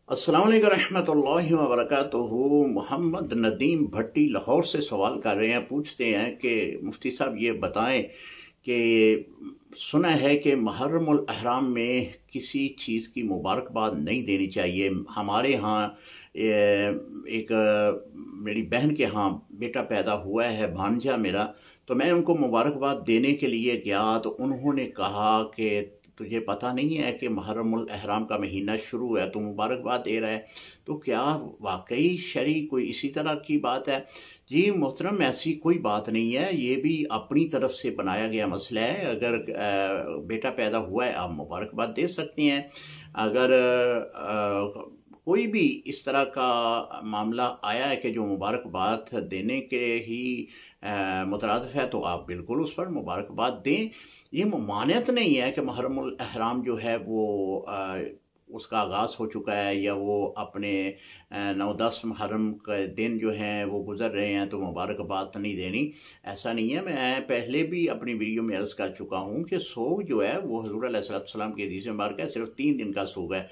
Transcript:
अस्सलाम वालेकुम रहमतुल्लाहि व बरकातुहू। मोहम्मद नदीम भट्टी लाहौर से सवाल कर रहे हैं, पूछते हैं कि मुफ्ती साहब ये बताएं कि सुना है कि मुहर्रमुल अहराम में किसी चीज़ की मुबारकबाद नहीं देनी चाहिए। हमारे यहाँ एक मेरी बहन के यहाँ बेटा पैदा हुआ है, भांजा मेरा, तो मैं उनको मुबारकबाद देने के लिए गया तो उन्होंने कहा कि तुझे पता नहीं है कि मुहर्रमुल अहराम का महीना शुरू है, तो मुबारकबाद दे रहा है, तो क्या वाकई शरई कोई इसी तरह की बात है? जी मोहतरम, ऐसी कोई बात नहीं है, ये भी अपनी तरफ से बनाया गया मसला है। अगर बेटा पैदा हुआ है आप मुबारकबाद दे सकते हैं। अगर कोई भी इस तरह का मामला आया है कि जो मुबारकबाद देने के ही मुतरादिफ है, तो आप बिल्कुल उस पर मुबारकबाद दें। ये ममानियत नहीं है कि मुहर्रमुल अहराम जो है वो उसका आगाज़ हो चुका है या वो अपने 9-10 मुहर्रम के दिन जो हैं वो गुज़र रहे हैं तो मुबारकबाद तो नहीं देनी। ऐसा नहीं है। मैं पहले भी अपनी वीडियो में अर्ज़ कर चुका हूँ कि सोग जो है वो हुज़ूर अलैहिस्सलाम की हदीस मुबारक है, सिर्फ 3 दिन का सोग है।